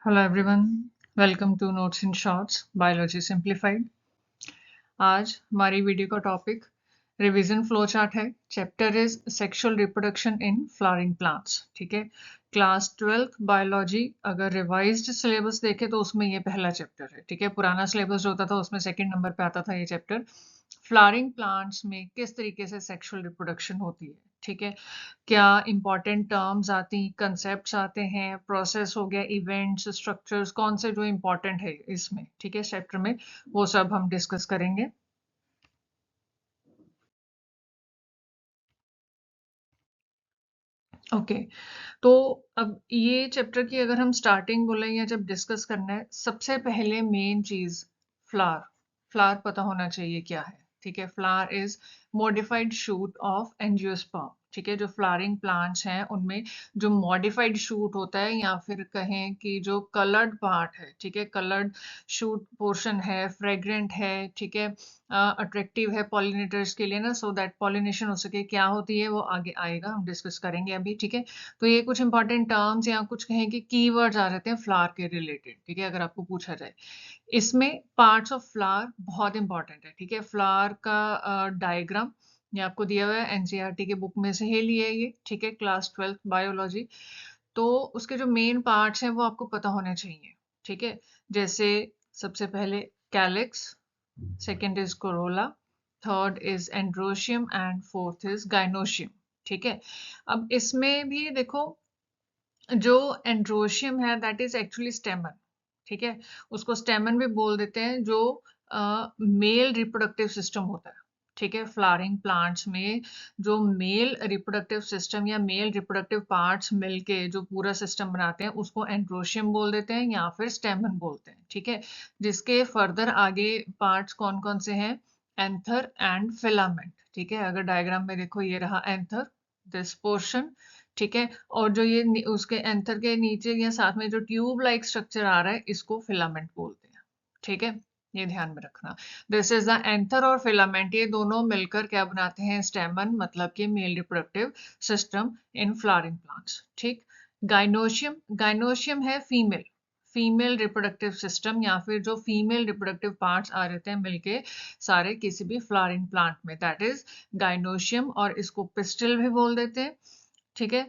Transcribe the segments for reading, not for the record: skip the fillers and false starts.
Hello everyone, welcome to notes in shorts biology simplified. आज हमारी video का topic revision flow chart है। Chapter is sexual reproduction in flowering plants. ठीक है, class 12th biology अगर revised syllabus देखे तो उसमें ये पहला चैप्टर है। ठीक है, पुराना सिलेबस जो होता था उसमें सेकंड नंबर पे आता था ये चैप्टर। फ्लावरिंग प्लांट्स में किस तरीके से सेक्सुअल रिप्रोडक्शन होती है। ठीक है, क्या इंपॉर्टेंट टर्म्स आती, कंसेप्ट्स आते हैं, प्रोसेस हो गया, इवेंट्स, स्ट्रक्चर्स, कौन से जो इंपॉर्टेंट है इसमें। ठीक है, चैप्टर में वो सब हम डिस्कस करेंगे। ओके, तो अब ये चैप्टर की अगर हम स्टार्टिंग बोले या जब डिस्कस करना है, सबसे पहले मेन चीज फ्लावर। फ्लावर पता होना चाहिए क्या है। ठीक है, flower is modified shoot of angiosperm. ठीक है, जो फ्लावरिंग प्लांट्स हैं उनमें जो मॉडिफाइड शूट होता है या फिर कहें कि जो कलर्ड पार्ट है, ठीक है, कलर्ड शूट पोर्शन है, फ्रेग्रेंट है, ठीक है, अट्रैक्टिव है पॉलिनेटर्स के लिए ना, सो दैट पॉलिनेशन हो सके, क्या होती है वो आगे आएगा, हम डिस्कस करेंगे अभी। ठीक है, तो ये कुछ इंपॉर्टेंट टर्म्स या कुछ कहें कि कीवर्ड्स आ जाते हैं फ्लावर के रिलेटेड। ठीक है, अगर आपको पूछा जाए इसमें पार्ट्स ऑफ फ्लावर बहुत इंपॉर्टेंट है। ठीक है, फ्लावर का डायग्राम ये आपको दिया हुआ है, एनसीईआरटी के बुक में से ही लिए ये। ठीक है, क्लास 12th बायोलॉजी। तो उसके जो मेन पार्ट्स हैं वो आपको पता होने चाहिए। ठीक है, जैसे सबसे पहले calyx, second is Corolla, third is androecium and fourth is gynoecium. ठीक है, अब इसमें भी देखो, जो एंड्रोशियम है दैट इज एक्चुअली स्टेमन। ठीक है, उसको स्टेमन भी बोल देते हैं, जो मेल रिप्रोडक्टिव सिस्टम होता है। ठीक है, फ्लावरिंग प्लांट्स में जो मेल रिप्रोडक्टिव सिस्टम या मेल रिप्रोडक्टिव पार्ट्स मिलके जो पूरा सिस्टम बनाते हैं उसको एंड्रोशियम बोल देते हैं या फिर स्टेमन बोलते हैं। ठीक है, जिसके फर्दर आगे पार्ट्स कौन कौन से हैं, एंथर एंड फिलामेंट। ठीक है, अगर डायग्राम में देखो ये रहा एंथर, दिस पोर्शन। ठीक है, और जो ये उसके एंथर के नीचे या साथ में जो ट्यूब लाइक स्ट्रक्चर आ रहा है इसको फिलामेंट बोलते हैं। ठीक है, ये ध्यान में रखना। दिस इज द एंथर और फिलामेंट, ये दोनों मिलकर क्या बनाते हैं, स्टेमन, मतलब कि mail reproductive system in flowering plants. ठीक, गाइनोशियम, गाइनोशियम है फीमेल, फीमेल रिप्रोडक्टिव सिस्टम या फिर जो फीमेल रिप्रोडक्टिव पार्ट्स आ रहते हैं मिलके सारे किसी भी फ्लावरिंग प्लांट में, दैट इज गाइनोशियम, और इसको पिस्टिल भी बोल देते हैं। ठीक है,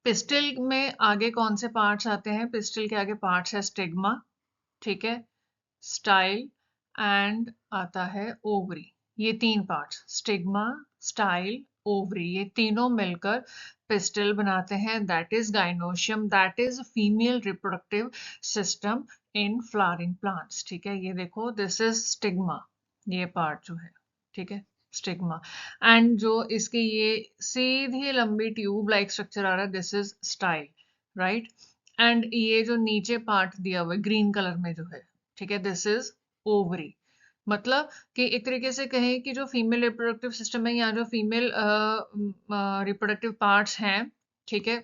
पिस्टिल में आगे कौन से पार्ट्स आते हैं, पिस्टिल के आगे पार्ट्स है स्टिग्मा, ठीक है, स्टाइल एंड आता है ओवरी। ये तीन पार्ट्स, स्टिग्मा, स्टाइल, ओवरी, ये तीनों मिलकर पिस्टिल बनाते हैं, that is gynoecium, that is female reproductive system in flowering plants. ठीक है, ये देखो दिस इज स्टिग्मा, ये पार्ट जो है। ठीक है, स्टिग्मा, एंड जो इसके ये सीधी लंबी ट्यूब लाइक स्ट्रक्चर आ रहा है, this is style, right. And ये जो नीचे पार्ट दिया हुआ है ग्रीन कलर में जो है, ठीक है, दिस इज ओवरी। मतलब कि एक तरीके से कहें कि जो फीमेल रिप्रोडक्टिव सिस्टम है या जो फीमेल रिप्रोडक्टिव पार्ट्स हैं, ठीक है,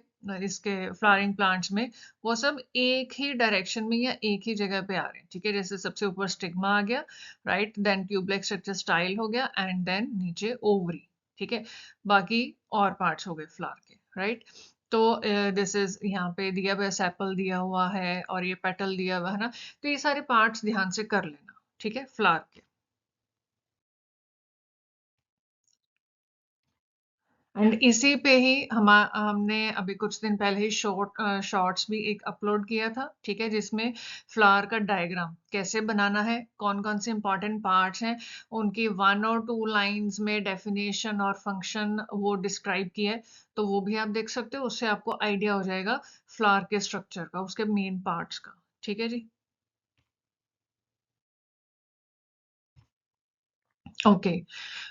इसके फ्लावरिंग प्लांट्स में, वो सब एक ही डायरेक्शन में या एक ही जगह पे आ रहे हैं। ठीक है, जैसे सबसे ऊपर स्टिग्मा आ गया, right, then tubelike structure style हो गया, एंड देन नीचे ओवरी। ठीक है, बाकी और पार्ट्स हो गए फ्लावर के, राइट। तो दिस इज यहाँ पे दिया हुआ सेपल दिया हुआ है और ये पेटल दिया हुआ है ना, तो ये सारे पार्ट्स ध्यान से कर लेना। ठीक है, फ्लावर के। एंड इसी पे ही हमने अभी कुछ दिन पहले ही शॉर्ट्स भी एक अपलोड किया था। ठीक है, जिसमें फ्लावर का डायग्राम कैसे बनाना है, कौन कौन से इंपॉर्टेंट पार्ट्स हैं, उनकी 1 और 2 लाइंस में डेफिनेशन और फंक्शन वो डिस्क्राइब किया है। तो वो भी आप देख सकते हो, उससे आपको आइडिया हो जाएगा फ्लावर के स्ट्रक्चर का, उसके मेन पार्ट्स का। ठीक है जी, ओके।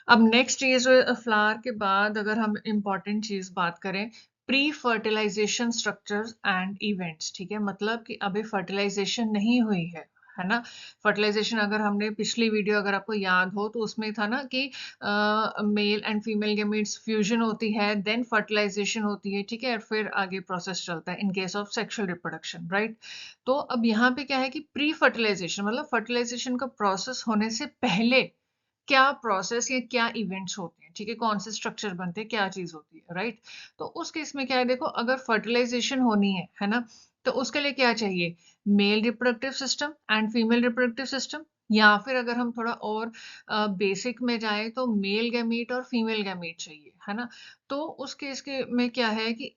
अब नेक्स्ट चीज, फ्लावर के बाद अगर हम इम्पॉर्टेंट चीज बात करें, pre fertilization structures and events. ठीक है, मतलब कि अभी फर्टिलाइजेशन नहीं हुई है ना। फर्टिलाइजेशन अगर हमने पिछली वीडियो अगर आपको याद हो तो उसमें था ना कि male and female gametes fusion होती है, देन फर्टिलाइजेशन होती है। ठीक है, और फिर आगे प्रोसेस चलता है इन case of sexual reproduction, right. तो अब यहाँ पे क्या है कि प्री फर्टिलाइजेशन मतलब फर्टिलाइजेशन का प्रोसेस होने से पहले क्या प्रोसेस या क्या इवेंट्स होते हैं, ठीक है, कौन से स्ट्रक्चर बनते हैं, क्या चीज होती है, राइट। तो उस केस में क्या है, देखो, अगर फर्टिलाइजेशन होनी है ना, तो उसके लिए क्या चाहिए? Mail reproductive system and female reproductive system, या फिर अगर हम थोड़ा और बेसिक में जाएँ तो मेल गैमीट और फीमेल गैमीट चाहिए, है ना? तो उस केस के में क्या है कि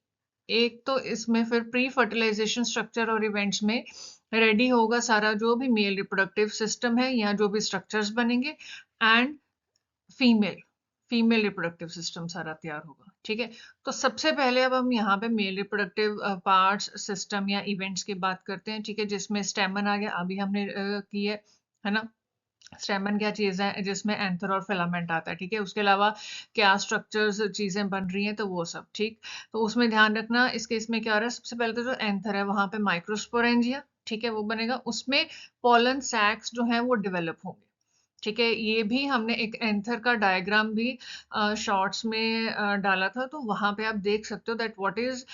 एक तो इसमें फिर प्री फर्टिलाइजेशन स्ट्रक्चर और इवेंट्स में रेडी होगा सारा जो भी मेल रिप्रोडक्टिव सिस्टम है या जो भी स्ट्रक्चर्स बनेंगे, and female female reproductive system सारा तैयार होगा, ठीक है? तो सबसे पहले अब हम यहाँ पे मेल रिप्रोडक्टिव पार्ट्स, सिस्टम या इवेंट्स की बात करते हैं, ठीक है? जिसमें स्टेमन आ गया, अभी हमने की है ना? स्टेमन क्या चीज़ है? जिसमें एंथर और फिलामेंट आता है, ठीक है? उसके अलावा क्या स्ट्रक्चर्स चीज़ें बन रही हैं, तो वो सब, ठीक? तो उसमें ध्यान रखना, इस केस में क्या हो रहा है, सबसे पहले तो जो एंथर है वहाँ पे माइक्रोस्पोरेंजिया, ठीक है? वो बनेगा, उसमें पोलन सैक्स जो हैं वो डेवलप होंगे, ठीक है? ये भी हमने एक एंथर का डायग्राम भी शॉर्ट्स में डाला था, तो वहाँ पे आप देख सकते हो that what is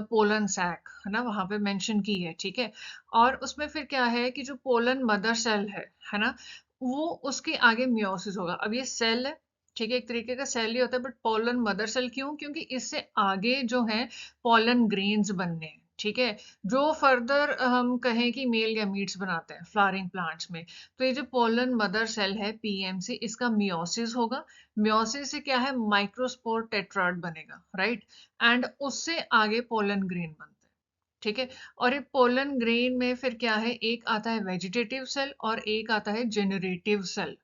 pollen sac, है ना? वहाँ पे मेंशन की है, ठीक है? और उसमें फिर क्या है कि जो पोलन मदर सेल है ना? वो उसके आगे मियोसिस होगा। अब ये सेल है, ठीक है? एक तरीके का सेल ही होता है, बट पोलन मदर सेल क्यों? क्योंकि इससे आगे जो है पोलन ग्रेन्स बनने हैं, ठीक है? जो फर्दर हम कहें कि मेल गैमीट्स बनाते हैं फ्लावरिंग प्लांट्स में। तो ये जो पोलन मदर सेल है पीएमसी, इसका मियोसिस होगा। मियोसिस से क्या है? माइक्रोस्पोर टेट्राड बनेगा, राइट? एंड उससे आगे पोलन ग्रेन बनता है, ठीक है? और ये पोलन ग्रेन में फिर क्या है? एक आता है वेजिटेटिव सेल और एक आता है जेनरेटिव सेल,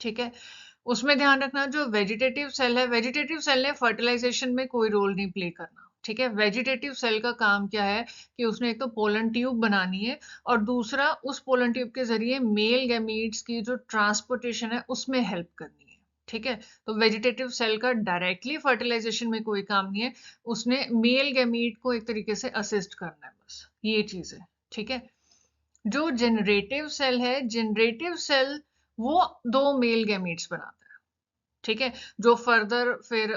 ठीक है? उसमें ध्यान रखना, जो वेजिटेटिव सेल है, वेजिटेटिव सेल ने फर्टिलाइजेशन में कोई रोल नहीं प्ले करना, ठीक है? वेजिटेटिव सेल का काम क्या है कि उसने एक तो पोलन ट्यूब बनानी है और दूसरा उस पोलन ट्यूब के जरिए मेल गैमीट्स की जो ट्रांसपोर्टेशन है उसमें हेल्प करनी है, ठीक है? तो वेजिटेटिव सेल का डायरेक्टली फर्टिलाइजेशन में कोई काम नहीं है, उसने मेल गैमीट को एक तरीके से असिस्ट करना है, बस ये चीज है, ठीक है? जो जनरेटिव सेल है, जनरेटिव सेल वो दो मेल गैमीट्स बनाता है, ठीक है? जो फर्दर फिर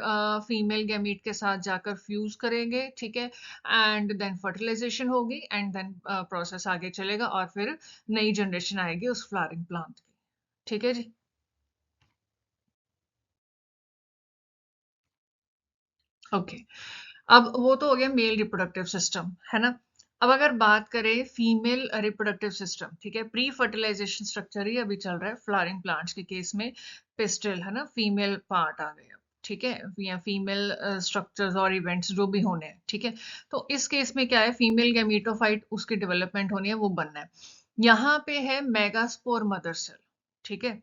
फीमेल गैमीट के साथ जाकर फ्यूज करेंगे, ठीक है? एंड देन फर्टिलाइजेशन होगी एंड देन प्रोसेस आगे चलेगा और फिर नई जनरेशन आएगी उस फ्लावरिंग प्लांट की, ठीक है जी? ओके। अब वो तो हो गया मेल रिप्रोडक्टिव सिस्टम, है ना? अब अगर बात करें फीमेल रिप्रोडक्टिव सिस्टम, ठीक है? प्री फर्टिलाइजेशन स्ट्रक्चर ही अभी चल रहा है फ्लावरिंग प्लांट्स के केस में, पिस्टल, है ना? फीमेल पार्ट आ गया, ठीक है? या फीमेल स्ट्रक्चर्स और इवेंट्स जो भी होने हैं, ठीक है? तो इस केस में क्या है? फीमेल गैमीटोफाइट उसकी डेवलपमेंट होनी है, वो बनना है। यहाँ पे है मेगास्पोर मदर सेल, ठीक है?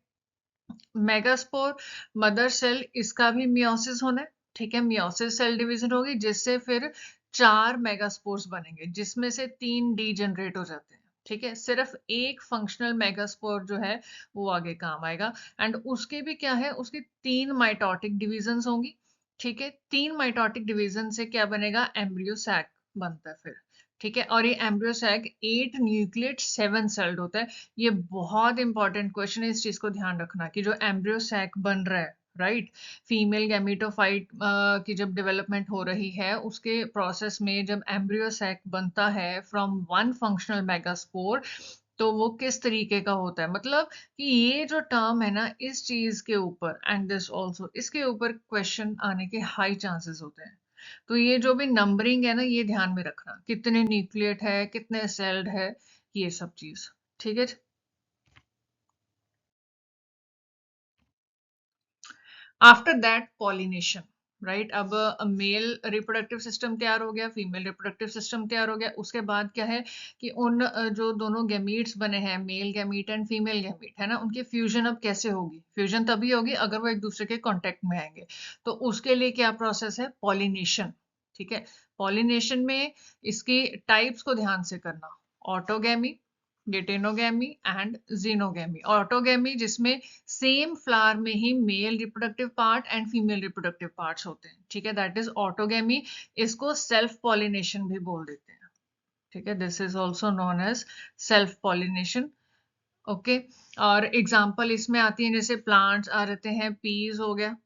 मेगास्पोर मदर सेल, इसका भी मियोसिस होना है, ठीक है? मियोसिस सेल डिवीजन होगी जिससे फिर 4 मेगास्पोर्स बनेंगे जिसमें से 3 डीजनरेट हो जाते हैं, ठीक है? सिर्फ एक फंक्शनल मेगास्पोर जो है वो आगे काम आएगा, एंड उसके भी क्या है? उसकी 3 माइटोटिक डिवीजन्स होंगी, ठीक है? 3 माइटोटिक डिवीजन से क्या बनेगा? एम्ब्रियो सैक बनता है फिर, ठीक है? और ये एम्ब्रियो सैक 8 न्यूक्लिएट 7 सेल्ड होता है। ये बहुत इंपॉर्टेंट क्वेश्चन है, इस चीज को ध्यान रखना कि जो एम्ब्रियो सैक बन रहा है, राइट? फीमेल गैमीटोफाइट की जब डेवलपमेंट हो रही है उसके प्रोसेस में जब एम्ब्रियो सैक बनता है फ्रॉम वन फंक्शनल मेगास्पोर, तो वो किस तरीके का होता है, मतलब कि ये जो टर्म है ना, इस चीज के ऊपर एंड दिस ऑल्सो, इसके ऊपर क्वेश्चन आने के हाई चांसेस होते हैं। तो ये जो भी नंबरिंग है ना, ये ध्यान में रखना, कितने न्यूक्लिएट है, कितने सेल्ड है, ये सब चीज, ठीक है? After that pollination, right? अब मेल रिप्रोडक्टिव सिस्टम तैयार हो गया, फीमेल रिप्रोडक्टिव सिस्टम तैयार हो गया, उसके बाद क्या है कि उन जो दोनों गैमीट्स बने हैं, male gamete and female gamete, है ना? उनकी फ्यूजन अब कैसे होगी? फ्यूजन तभी होगी अगर वो एक दूसरे के कांटेक्ट में आएंगे। तो उसके लिए क्या प्रोसेस है? पॉलिनेशन, ठीक है? पॉलिनेशन में इसकी टाइप्स को ध्यान से करना, autogamy, geitonogamy and xenogamy. Autogamy जिसमें सेम फ्लावर में ही male reproductive part and female reproductive parts होते हैं, ठीक है? That is autogamy. इसको सेल्फ पॉलिनेशन भी बोल देते हैं, ठीक है? This is also known as self pollination, okay? और एग्जाम्पल इसमें आती है, जैसे प्लांट्स आ रहते हैं, पीज हो गया,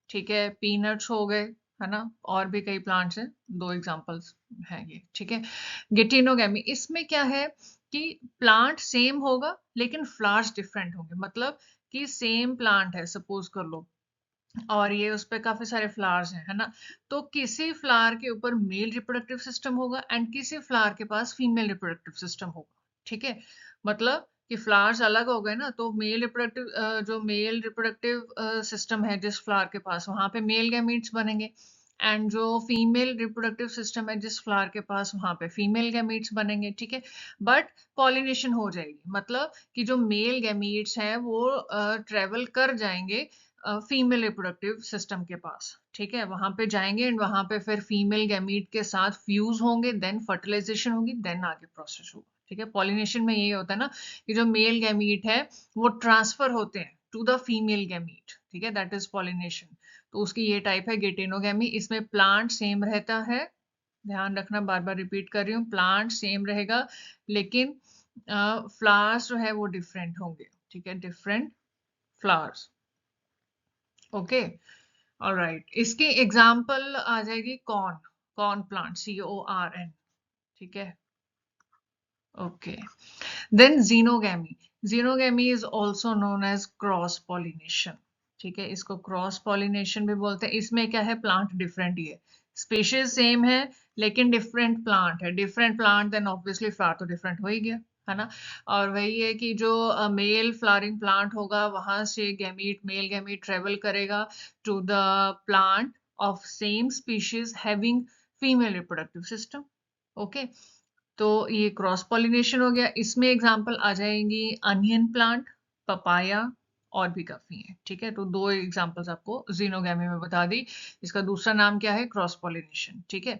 ठीक है? पीनट्स हो गए, है ना? और भी कई प्लांट्स हैं, दो एग्जांपल्स हैं ये, ठीक है? गेटिनोगैमी, इसमें क्या है कि प्लांट सेम होगा लेकिन फ्लावर्स डिफरेंट होंगे, मतलब कि सेम प्लांट है, सपोज कर लो और ये उस पे काफी सारे फ्लावर्स हैं, है ना। तो किसी फ्लावर के ऊपर मेल रिप्रोडक्टिव सिस्टम होगा एंड किसी फ्लावर के पास फीमेल रिप्रोडक्टिव सिस्टम होगा, ठीक है। मतलब कि फ्लावर्स अलग हो गए ना, तो मेल रिप्रोडक्टिव जो मेल रिप्रोडक्टिव सिस्टम है जिस फ्लावर के पास, वहां पे मेल गैमीट्स बनेंगे। एंड जो फीमेल रिप्रोडक्टिव सिस्टम है जिस फ्लावर के पास, वहां पे फीमेल गैमीट्स बनेंगे, ठीक है। बट पॉलिनेशन हो जाएगी, मतलब कि जो मेल गैमीट्स हैं वो ट्रेवल कर जाएंगे फीमेल रिप्रोडक्टिव सिस्टम के पास, ठीक है। वहां पे जाएंगे एंड वहां पे फिर फीमेल गैमीट के साथ फ्यूज होंगे, देन फर्टिलाइजेशन होगी, देन आगे प्रोसेस होगा, ठीक है। पॉलिनेशन में यही होता है ना कि जो मेल गैमीट है वो ट्रांसफर होते हैं टू द फीमेल गैमीट, ठीक है, दैट इज पॉलिनेशन। तो उसकी ये टाइप है गेटेनोगैमी। इसमें प्लांट सेम रहता है, ध्यान रखना, बार बार रिपीट कर रही हूँ, प्लांट सेम रहेगा लेकिन फ्लावर्स जो है वो डिफरेंट होंगे, ठीक है, डिफरेंट फ्लावर्स। Okay, alright. इसकी एग्जाम्पल आ जाएगी कॉर्न, कॉर्न प्लांट, CORN, ठीक है। Okay, then xenogamy. Xenogamy is also known as cross pollination, ठीक है, इसको क्रॉस पॉलिनेशन भी बोलते हैं। इसमें क्या है, प्लांट डिफरेंट ही है, स्पीशीज सेम है लेकिन डिफरेंट प्लांट है। Different plant, then obviously flower तो डिफरेंट हो ही गया, है ना। और वही है कि जो मेल फ्लावरिंग प्लांट होगा, वहां से गैमीट, मेल गैमीट ट्रेवल करेगा to the plant of same species having female reproductive system. Okay, तो ये क्रॉस पॉलिनेशन हो गया। इसमें एग्जांपल आ जाएंगी अनियन प्लांट, पपाया, और भी काफी हैं, ठीक है। तो दो एग्जांपल्स आपको जीनोगैमी में बता दी। इसका दूसरा नाम क्या है, क्रॉस पॉलिनेशन, ठीक है।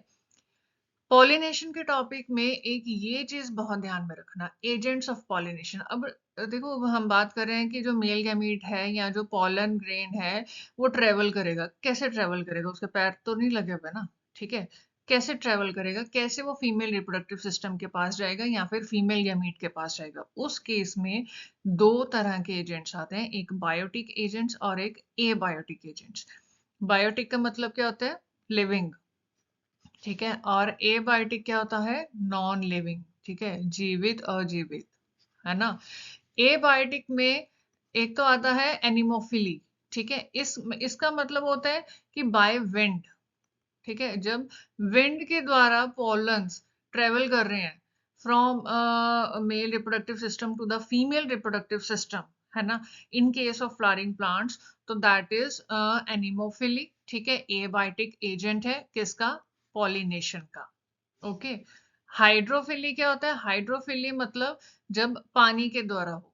पॉलिनेशन के टॉपिक में एक ये चीज बहुत ध्यान में रखना, एजेंट्स ऑफ पॉलिनेशन। अब देखो, अब हम बात कर रहे हैं कि जो मेल गैमीट है या जो पॉलन ग्रेन है वो ट्रेवल करेगा, कैसे ट्रेवल करेगा, उसके पैर तो नहीं लगे हुए ना, ठीक है। कैसे ट्रेवल करेगा, कैसे वो फीमेल रिप्रोडक्टिव सिस्टम के पास जाएगा या फिर फीमेल गैमीट के पास जाएगा। उस केस में दो तरह के एजेंट्स आते हैं, एक बायोटिक एजेंट्स और एक एबायोटिक एजेंट्स। बायोटिक का मतलब क्या होता है, लिविंग, ठीक है। और एबायोटिक क्या होता है, नॉन लिविंग, ठीक है, जीवित अजीवित, है ना। एबायोटिक में एक तो आता है एनिमोफिली, ठीक है। इसका मतलब होता है कि बाय विंड, ठीक है, जब विंड के द्वारा पोलन्स ट्रेवल कर रहे हैं from male reproductive system to the female reproductive system, है ना, in case of flowering plants, तो दैट इज एनिमोफिली, ठीक है। एबायोटिक एजेंट है किसका, पॉलिनेशन का। ओके, हाइड्रोफिली क्या होता है, हाइड्रोफिली मतलब जब पानी के द्वारा हो,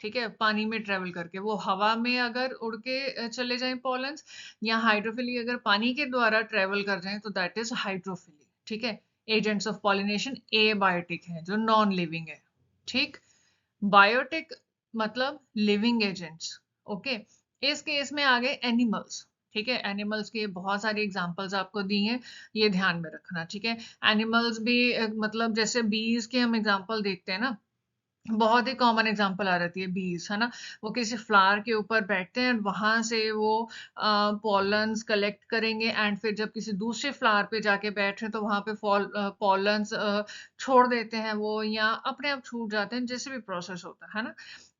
ठीक है, पानी में ट्रेवल करके, वो हवा में अगर उड़ के चले जाएं पॉलन्स, या हाइड्रोफिली अगर पानी के द्वारा ट्रेवल कर जाएं, तो दैट इज हाइड्रोफिली, ठीक है। एजेंट्स ऑफ पॉलिनेशन एबायोटिक है, जो नॉन लिविंग है, ठीक। बायोटिक मतलब लिविंग एजेंट्स। ओके, इस केस में आ गए एनिमल्स, ठीक है। एनिमल्स के बहुत सारी एग्जांपल्स आपको दी हैं, ये ध्यान में रखना, ठीक है। एनिमल्स भी मतलब जैसे बीज के हम एग्जांपल देखते हैं ना, बहुत ही कॉमन एग्जांपल आ जाती है बीज, है ना। वो किसी फ्लावर के ऊपर बैठते हैं, वहां से वो पॉलन्स कलेक्ट करेंगे एंड फिर जब किसी दूसरे फ्लावर पे जाके बैठ रहे हैं तो वहां पे पॉलन्स छोड़ देते हैं वो, या अपने आप छूट जाते हैं, जैसे भी प्रोसेस होता है ना।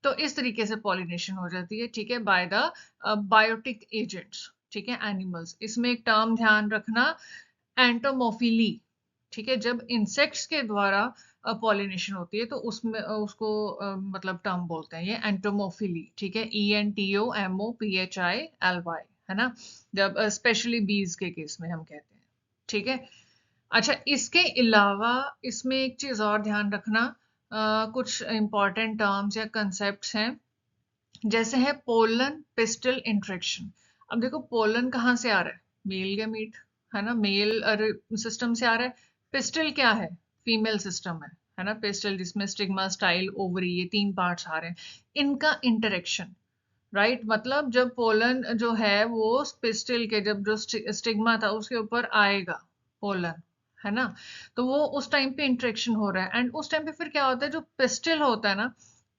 तो इस तरीके से पॉलिनेशन हो जाती है, ठीक है, बाय द बायोटिक एजेंट्स, ठीक है, एनिमल्स। इसमें एक टर्म ध्यान रखना, एंटोमोफिली, ठीक है। जब इंसेक्ट्स के द्वारा पॉलिनेशन होती है तो उसमें उसको मतलब टर्म बोलते हैं ये एंटोमोफिली, ठीक है, ENTOMOPHILY, है ना। जब स्पेशली बीज के केस में हम कहते हैं, ठीक है। अच्छा, इसके अलावा इसमें एक चीज और ध्यान रखना, कुछ इंपॉर्टेंट टर्म्स या कंसेप्ट्स हैं, जैसे है पोलन पिस्टल इंट्रैक्शन। अब देखो, पोलन कहाँ से आ रहा है, मेल गैमीट, है ना, मेल सिस्टम से आ रहा है। पिस्टल क्या है, फीमेल सिस्टम है ना। पिस्टल जिसमें स्टिग्मा, स्टाइल, ओवरी, ये तीन पार्ट्स आ रहे हैं, इनका इंटरेक्शन, राइट। मतलब जब पोलन जो है वो पिस्टल के, जब जो स्टिग्मा था उसके ऊपर आएगा पोलन, है ना, तो वो उस टाइम पे इंटरेक्शन हो रहा है एंड उस टाइम पे फिर क्या होता है, जो पिस्टल होता है ना,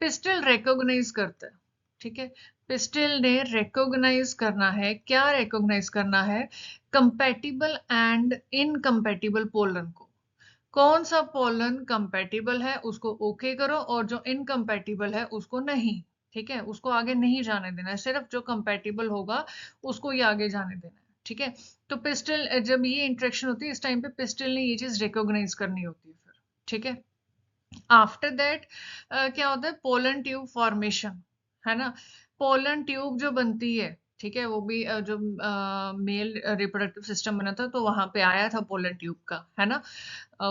पिस्टल रिकॉग्नाइज करता है, ठीक है। पिस्टल ने रिकॉग्नाइज करना है, क्या रिकॉग्नाइज करना है, कंपैटिबल एंड इनकम्पैटिबल पोलन को। कौन सा पोलन कंपैटिबल है उसको ओके करो और जो इनकम्पैटिबल है उसको नहीं, ठीक है, उसको आगे नहीं जाने देना है, सिर्फ जो कंपैटिबल होगा उसको ही आगे जाने देना है। ठीक है, तो पिस्टल जब ये इंटरेक्शन होती है इस टाइम पे पिस्टल ने ये चीज रिकॉग्नाइज करनी होती है फिर। ठीक है, आफ्टर दैट क्या होता है, पोलन ट्यूब फॉर्मेशन, है ना। पोलन ट्यूब जो बनती है, ठीक है, वो भी जो मेल रिप्रोडक्टिव सिस्टम बना था तो वहां पे आया था पोलन ट्यूब का, है ना,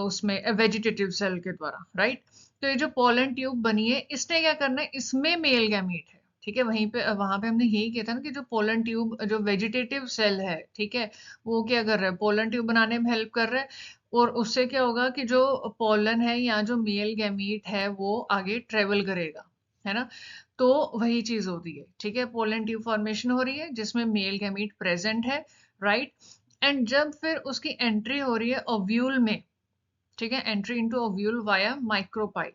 उसमें वेजिटेटिव सेल के द्वारा, राइट। तो ये जो पोलन ट्यूब बनी है इसने क्या करना है, इसमें मेल गैमीट है, ठीक है, वहीं पे वहां पे हमने यही किया था ना कि जो पोलन ट्यूब जो वेजिटेटिव सेल है, ठीक है, वो क्या कर रहा है, पोलन ट्यूब बनाने में हेल्प कर रहा है, और उससे क्या होगा कि जो पोलन है या जो मेल गैमीट है वो आगे ट्रेवल करेगा, है ना। तो वही चीज होती है, ठीक है, पोलन ट्यूब फॉर्मेशन हो रही है जिसमें मेल गैमीट प्रेजेंट है, राइट। एंड जब फिर उसकी एंट्री हो रही है ओव्यूल में, ठीक है, entry into ovule via micropyle,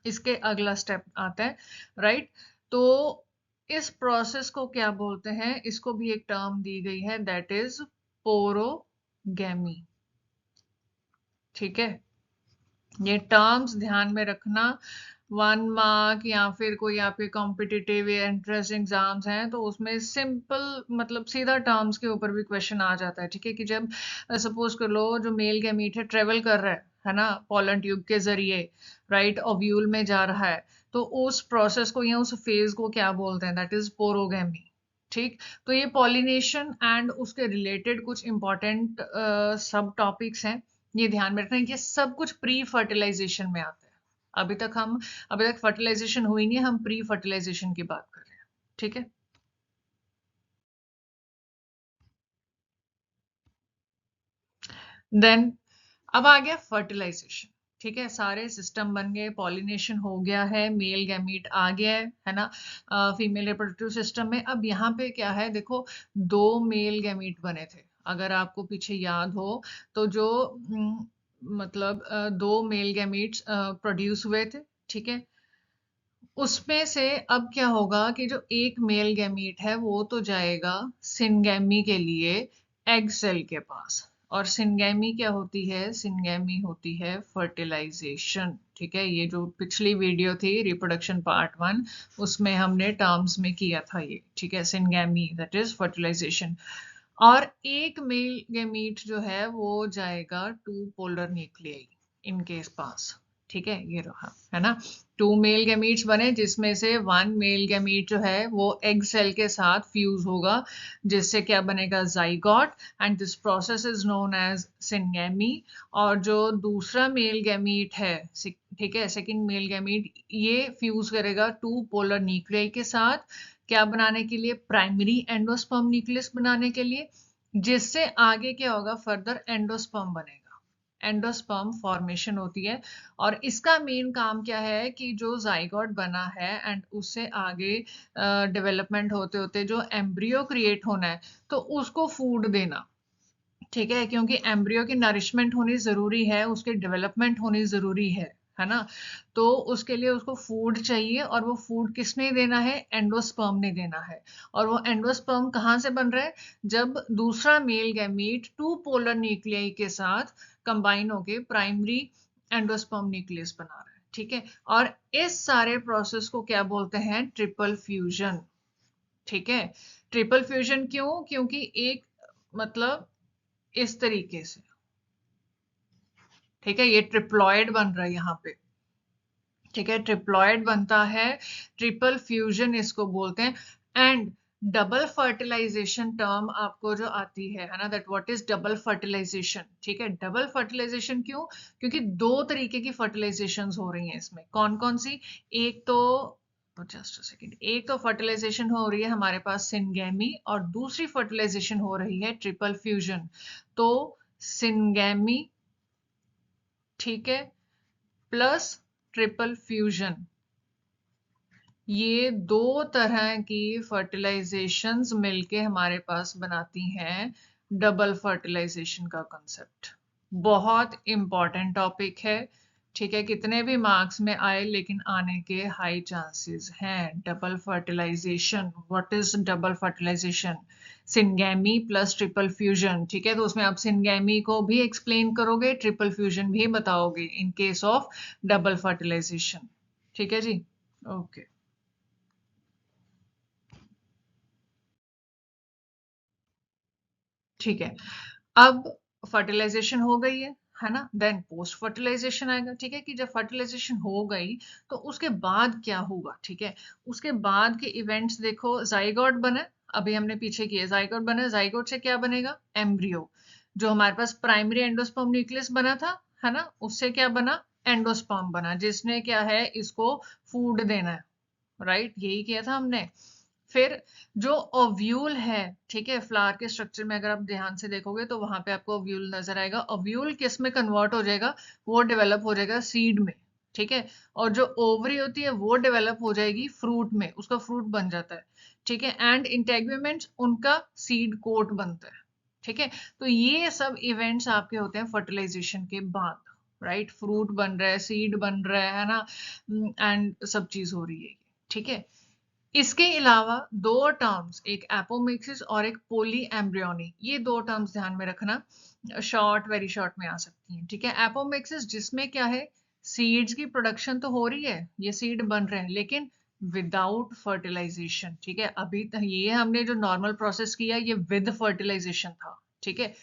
इसके अगला स्टेप आता है, राइट। तो इस प्रोसेस को क्या बोलते हैं, इसको भी एक टर्म दी गई है, दैट इज पोरोगैमी। ठीक है, ये टर्म्स ध्यान में रखना, 1 मार्क या फिर कोई आपके कॉम्पिटिटिव या एंट्रेंस एग्जाम्स हैं तो उसमें सिंपल मतलब सीधा टर्म्स के ऊपर भी क्वेश्चन आ जाता है। ठीक है, कि जब सपोज कर लो जो मेल गैमीट है ट्रेवल कर रहा है ना, पोलन ट्यूब के जरिए, राइट, ओव्यूल में जा रहा है, तो उस प्रोसेस को या उस फेज को क्या बोलते हैं, दैट इज पोरोगैमी। ठीक, तो ये पॉलिनेशन एंड उसके रिलेटेड कुछ इंपॉर्टेंट सब टॉपिक्स हैं, ये ध्यान में रखना, ये सब कुछ प्री फर्टिलाइजेशन में आता है। अभी तक फर्टिलाइजेशन हुई नहीं है, हम प्री फर्टिलाइजेशन की बात कर रहे हैं। ठीक है, देन अब आ गया फर्टिलाइजेशन। ठीक है, सारे सिस्टम बन गए, पॉलिनेशन हो गया है, मेल गैमीट आ गया है ना, फीमेल रिप्रोडक्टिव सिस्टम में। अब यहाँ पे क्या है, देखो, 2 मेल गैमीट बने थे, अगर आपको पीछे याद हो, तो जो मतलब 2 मेल गैमीट्स प्रोड्यूस हुए थे, ठीक है, उसमें से अब क्या होगा कि जो एक मेल गैमीट है वो तो जाएगा सिनगैमी के लिए एग सेल के पास, और सिनगैमी क्या होती है, सिनगैमी होती है फर्टिलाइजेशन। ठीक है, ये जो पिछली वीडियो थी रिप्रोडक्शन पार्ट 1 उसमें हमने टर्म्स में किया था ये, ठीक है, सिनगैमी दैट इज फर्टिलाइजेशन। और एक मेल गैमीट जो है वो जाएगा 2 पोलर न्यूक्लियाई इनके पास। ठीक है, ये रहा, है ना, 2 मेल गैमीट्स बने जिसमें से 1 मेल गैमीट जो है वो एग सेल के साथ फ्यूज होगा, जिससे क्या बनेगा, zygote, and this process is known as syngamy. और जो दूसरा मेल गैमीट है, ठीक है, सेकंड मेल गैमीट, ये फ्यूज करेगा 2 पोलर न्यूक्लियाई के साथ, क्या बनाने के लिए, प्राइमरी एंडोस्पर्म न्यूक्लियस बनाने के लिए, जिससे आगे क्या होगा, फर्दर एंडोस्पर्म बनेगा, एंडोस्पर्म फॉर्मेशन होती है। और इसका मेन काम क्या है कि जो जाइगोट बना है एंड उससे आगे डेवलपमेंट होते होते जो एम्ब्रियो क्रिएट होना है, तो उसको फूड देना। ठीक है, क्योंकि एम्ब्रियो की नरिशमेंट होनी जरूरी है, उसकी डेवलपमेंट होनी जरूरी है ना। तो उसके लिए उसको फूड चाहिए, और वो फूड किसने देना है, एंडोस्पर्म ने देना है। और वो एंडोस्पर्म कहाँ से बन रहा है, जब दूसरा मेल गैमीट 2 पोलर न्यूक्लियाई के साथ कंबाइन होके प्राइमरी एंडोस्पर्म न्यूक्लियस बना रहा है। ठीक है, और इस सारे प्रोसेस को क्या बोलते हैं, ट्रिपल फ्यूजन। ठीक है, ट्रिपल फ्यूजन क्यों, क्योंकि एक मतलब इस तरीके से, ठीक है, ये ट्रिप्लॉइड बन रहा है यहाँ पे। ठीक है, ट्रिप्लॉइड बनता है, ट्रिपल फ्यूजन इसको बोलते हैं। एंड डबल फर्टिलाइजेशन टर्म आपको जो आती है ना, that what is double fertilization. ठीक है, डबल फर्टिलाइजेशन क्यों, क्योंकि 2 तरीके की फर्टिलाइजेशन हो रही हैं इसमें, कौन कौन सी, एक तो जस्ट सेकेंड, एक तो फर्टिलाइजेशन हो रही है हमारे पास सिनगैमी, और दूसरी फर्टिलाइजेशन हो रही है ट्रिपल फ्यूजन। तो सिनगैमी, ठीक है, प्लस ट्रिपल फ्यूजन, ये 2 तरह की फर्टिलाइजेशंस मिलके हमारे पास बनाती हैं डबल फर्टिलाइजेशन का कंसेप्ट। बहुत इंपॉर्टेंट टॉपिक है, ठीक है, कितने भी मार्क्स में आए लेकिन आने के हाई चांसेस हैं। Double fertilization, what is double fertilization, syngamy plus triple fusion. ठीक है, तो उसमें आप सिनगैमी को भी एक्सप्लेन करोगे, ट्रिपल फ्यूजन भी बताओगे in case of double fertilization. ठीक है जी, ओके। ठीक है। अब फर्टिलाइजेशन हो गई है ना? देन पोस्ट फर्टिलाइजेशन आएगा, ठीक है? कि जब फर्टिलाइजेशन हो गई तो उसके बाद क्या होगा, ठीक है? उसके बाद के इवेंट्स देखो, जाइगोट बना, अभी हमने पीछे किए, जाइगोट बना, जाइगोट से क्या बनेगा? एम्ब्रियो। जो हमारे पास प्राइमरी एंडोस्पर्म न्यूक्लियस बना था, है ना? उससे क्या बना? एंडोस्पर्म बना, जिसने क्या है, इसको फूड देना है, राइट? यही किया था हमने। फिर जो ओव्यूल है, ठीक है, फ्लावर के स्ट्रक्चर में अगर आप ध्यान से देखोगे तो वहां पे आपको ओव्यूल नजर आएगा। ओव्यूल किस में कन्वर्ट हो जाएगा? वो डेवलप हो जाएगा सीड में, ठीक है। और जो ओवरी होती है वो डेवलप हो जाएगी फ्रूट में, उसका फ्रूट बन जाता है, ठीक है। एंड इंटेगुमेंट्स उनका सीड कोट बनता है, ठीक है। तो ये सब इवेंट्स आपके होते हैं फर्टिलाइजेशन के बाद, राइट? फ्रूट बन रहा है, सीड बन रहा है ना, एंड सब चीज हो रही है, ठीक है। इसके अलावा दो टर्म्स, एक एपोमिक्सिस और एक पोली एम्ब्रियोनी, ये दो टर्म्स ध्यान में रखना, शॉर्ट, वेरी शॉर्ट में आ सकती हैं, ठीक है। एपोमिक्सिस जिसमें क्या है, सीड्स की प्रोडक्शन तो हो रही है, ये सीड बन रहे हैं, लेकिन विदाउट फर्टिलाइजेशन, ठीक है। अभी ये हमने जो नॉर्मल प्रोसेस किया ये विद फर्टिलाइजेशन था, ठीक है।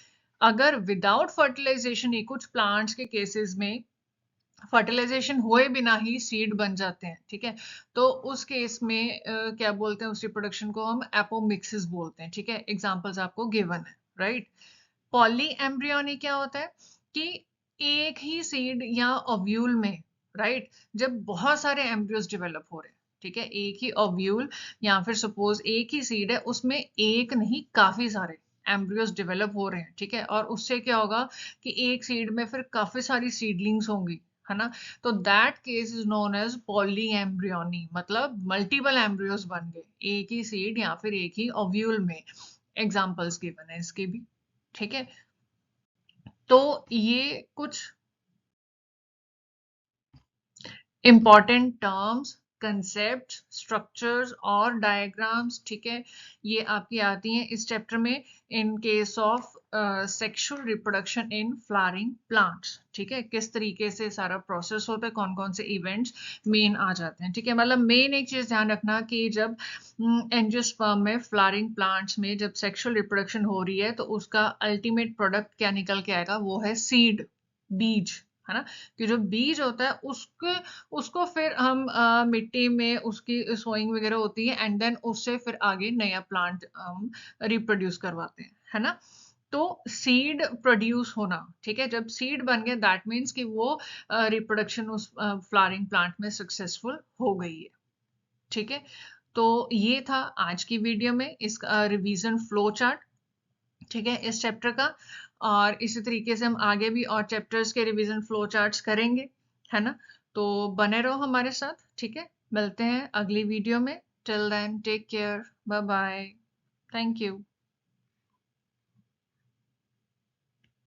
अगर विदाउट फर्टिलाइजेशन ही कुछ प्लांट्स के केसेस में फर्टिलाइजेशन हुए बिना ही सीड बन जाते हैं, ठीक है। तो उस केस में क्या बोलते हैं, उस रिप्रोडक्शन को हम एपोमिक्सिस बोलते हैं, ठीक है। एग्जांपल्स आपको गिवन है, राइट? पॉली एम्ब्रियोनी क्या होता है कि एक ही सीड या ओव्यूल में, राइट, जब बहुत सारे एम्ब्रियोस डेवलप हो रहे हैं, ठीक है, एक ही ओव्यूल या फिर सपोज एक ही सीड है, उसमें एक नहीं काफी सारे एम्ब्रियोस डेवलप हो रहे हैं, ठीक है। और उससे क्या होगा कि एक सीड में फिर काफी सारी सीडलिंग्स होंगी, है ना? तो that case is known as polyembryony, मतलब मल्टीपल एम्ब्रियोस बन गए एक ही सीड या फिर एक ही ओव्यूल में। एग्जांपल्स गिवन है इसके भी, ठीक है। तो ये कुछ इंपॉर्टेंट टर्म्स, कंसेप्ट, स्ट्रक्चर्स और डायग्राम्स, ठीक है, ये आपकी आती हैं इस चैप्टर में in case of sexual reproduction in flowering plants, ठीक है। किस तरीके से सारा प्रोसेस होता है, कौन कौन से इवेंट्स मेन आ जाते हैं, ठीक है। मतलब मेन एक चीज ध्यान रखना कि जब एंजियोस्पर्म में, फ्लावरिंग प्लांट्स में जब सेक्सुअल रिप्रोडक्शन हो रही है तो उसका अल्टीमेट प्रोडक्ट क्या निकल के आएगा, वो है सीड, बीज, है ना? कि जो बीज होता है उसके, उसको फिर हम मिट्टी में उसकी सोइंग वगैरह होती है, एंड देन उससे फिर आगे नया प्लांट हम रिप्रोड्यूस करवाते हैं, है ना? तो सीड प्रोड्यूस होना, ठीक है, जब सीड बन गया दैट मीन्स कि वो रिप्रोडक्शन उस फ्लावरिंग प्लांट में सक्सेसफुल हो गई है, ठीक है। तो ये था आज की वीडियो में इसका रिवीजन फ्लो चार्ट, ठीक है, इस चैप्टर का। और इसी तरीके से हम आगे भी और चैप्टर्स के रिवीजन फ्लो चार्ट्स करेंगे, है ना? तो बने रहो हमारे साथ, ठीक है। मिलते हैं अगली वीडियो में। Till then take care, bye bye, thank you.